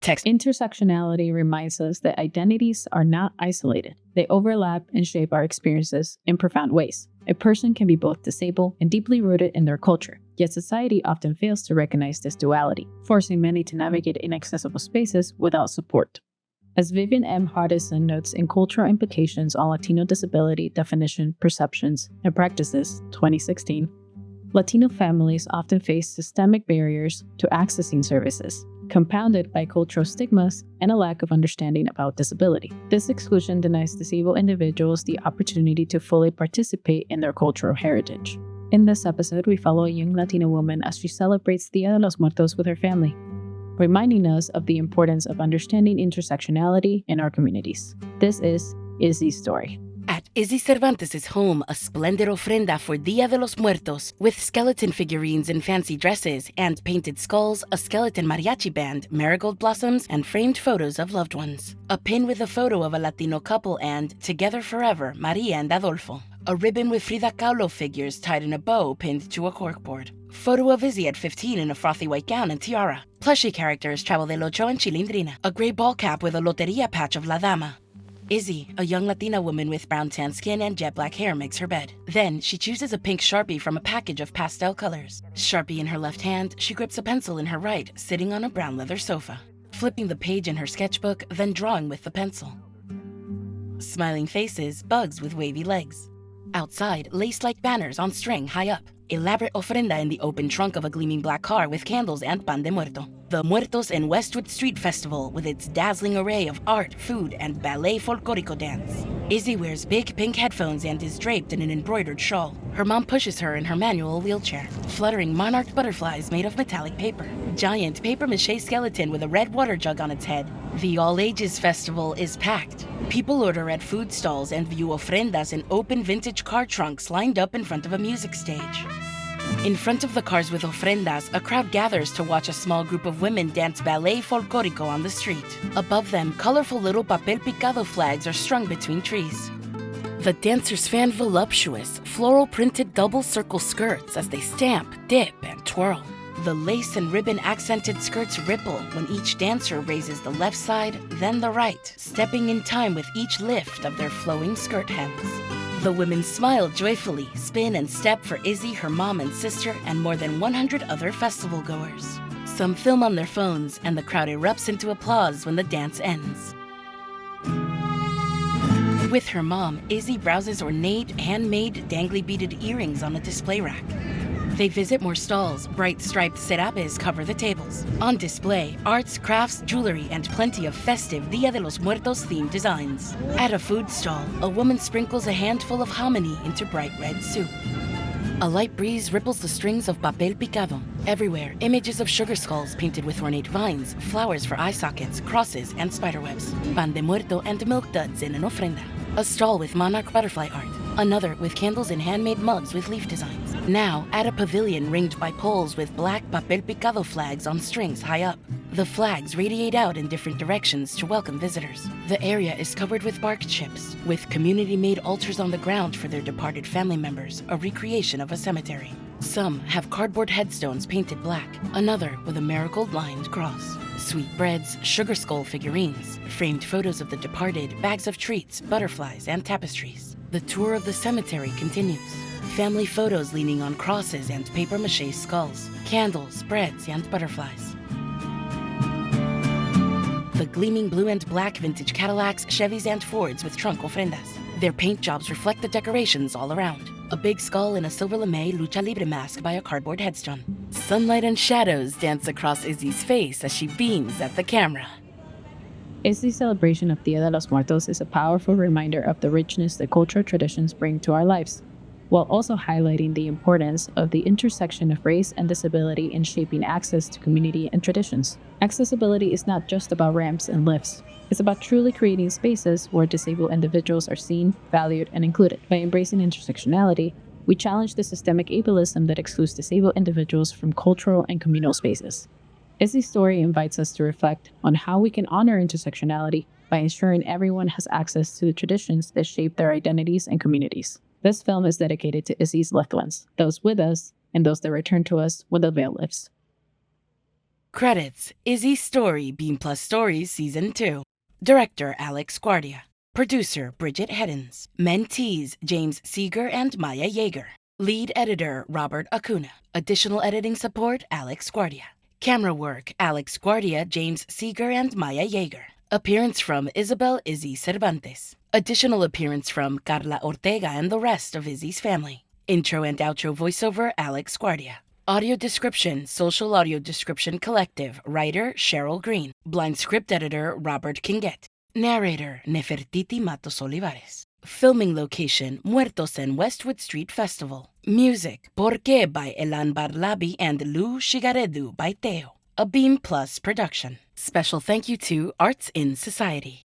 Text. Intersectionality reminds us that identities are not isolated. They overlap and shape our experiences in profound ways. A person can be both disabled and deeply rooted in their culture, yet society often fails to recognize this duality, forcing many to navigate inaccessible spaces without support. As Vivian M. Hardison notes in Cultural Implications on Latino Disability Definition, Perceptions, and Practices, 2016, Latino families often face systemic barriers to accessing services, compounded by cultural stigmas and a lack of understanding about disability. This exclusion denies disabled individuals the opportunity to fully participate in their cultural heritage. In this episode, we follow a young Latina woman as she celebrates Dia de los Muertos with her family, reminding us of the importance of understanding intersectionality in our communities. This is Izzy's story. At Izzy Cervantes' home, a splendid ofrenda for Dia de los Muertos with skeleton figurines in fancy dresses and painted skulls, a skeleton mariachi band, marigold blossoms, and framed photos of loved ones. A pin with a photo of a Latino couple and, together forever, Maria and Adolfo. A ribbon with Frida Kahlo figures tied in a bow pinned to a corkboard. Photo of Izzy at 15 in a frothy white gown and tiara. Plushie characters Chavo del Ocho and Chilindrina. A gray ball cap with a loteria patch of La Dama. Izzy, a young Latina woman with brown tan skin and jet black hair, makes her bed. Then, she chooses a pink Sharpie from a package of pastel colors. Sharpie in her left hand, she grips a pencil in her right, sitting on a brown leather sofa. Flipping the page in her sketchbook, then drawing with the pencil. Smiling faces, bugs with wavy legs. Outside, lace-like banners on string high up. Elaborate ofrenda in the open trunk of a gleaming black car with candles and pan de muerto. The Muertos en Westwood Street Festival with its dazzling array of art, food, and ballet folklorico dance. Izzy wears big pink headphones and is draped in an embroidered shawl. Her mom pushes her in her manual wheelchair. Fluttering monarch butterflies made of metallic paper. Giant papier-mâché skeleton with a red water jug on its head. The all-ages festival is packed. People order at food stalls and view ofrendas in open vintage car trunks lined up in front of a music stage. In front of the cars with ofrendas, a crowd gathers to watch a small group of women dance ballet folklorico on the street. Above them, colorful little papel picado flags are strung between trees. The dancers fan voluptuous, floral-printed double circle skirts as they stamp, dip, and twirl. The lace and ribbon-accented skirts ripple when each dancer raises the left side, then the right, stepping in time with each lift of their flowing skirt hems. The women smile joyfully, spin and step for Izzy, her mom and sister, and more than 100 other festival goers. Some film on their phones, and the crowd erupts into applause when the dance ends. With her mom, Izzy browses ornate, handmade, dangly beaded earrings on a display rack. They visit more stalls. Bright striped serapes cover the tables. On display, arts, crafts, jewelry, and plenty of festive Dia de los Muertos themed designs. At a food stall, a woman sprinkles a handful of hominy into bright red soup. A light breeze ripples the strings of papel picado. Everywhere, images of sugar skulls painted with ornate vines, flowers for eye sockets, crosses, and spiderwebs. Pan de muerto and milk duds in an ofrenda. A stall with monarch butterfly art. Another with candles in handmade mugs with leaf designs. Now, at a pavilion ringed by poles with black papel picado flags on strings high up. The flags radiate out in different directions to welcome visitors. The area is covered with bark chips, with community-made altars on the ground for their departed family members, a recreation of a cemetery. Some have cardboard headstones painted black, another with a marigold-lined cross. Sweetbreads, sugar skull figurines, framed photos of the departed, bags of treats, butterflies, and tapestries. The tour of the cemetery continues. Family photos leaning on crosses and papier-mâché skulls, candles, breads, and butterflies. The gleaming blue and black vintage Cadillacs, Chevys, and Fords with trunk ofrendas. Their paint jobs reflect the decorations all around. A big skull in a silver lame lucha libre mask by a cardboard headstone. Sunlight and shadows dance across Izzy's face as she beams at the camera. Izzy's celebration of Dia de los Muertos is a powerful reminder of the richness that cultural traditions bring to our lives, while also highlighting the importance of the intersection of race and disability in shaping access to community and traditions. Accessibility is not just about ramps and lifts. It's about truly creating spaces where disabled individuals are seen, valued, and included. By embracing intersectionality, we challenge the systemic ableism that excludes disabled individuals from cultural and communal spaces. Izzy's story invites us to reflect on how we can honor intersectionality by ensuring everyone has access to the traditions that shape their identities and communities. This film is dedicated to Izzy's loved ones, those with us, and those that return to us when the veil lifts. Credits: Izzy's Story, BEAM+STORIES Season 2. Director Alex Guardia. Producer Bridget Heddens. Mentees James Seeger and Maya Yeager. Lead editor Robert Acuna. Additional editing support Alex Guardia. Camera work Alex Guardia, James Seeger, and Maya Yeager. Appearance from Isabel Izzy Cervantes. Additional appearance from Carla Ortega and the rest of Izzy's family. Intro and outro voiceover Alex Guardia. Audio description Social Audio Description Collective. Writer Cheryl Green. Blind script editor Robert Kinget. Narrator Nefertiti Matos Olivares. Filming location Muertos en Westwood Street Festival. Music Por qué by Elan Barlabi and Lou Shigaredu by Teo. A BEAM Plus production. Special thank you to Arts in Society.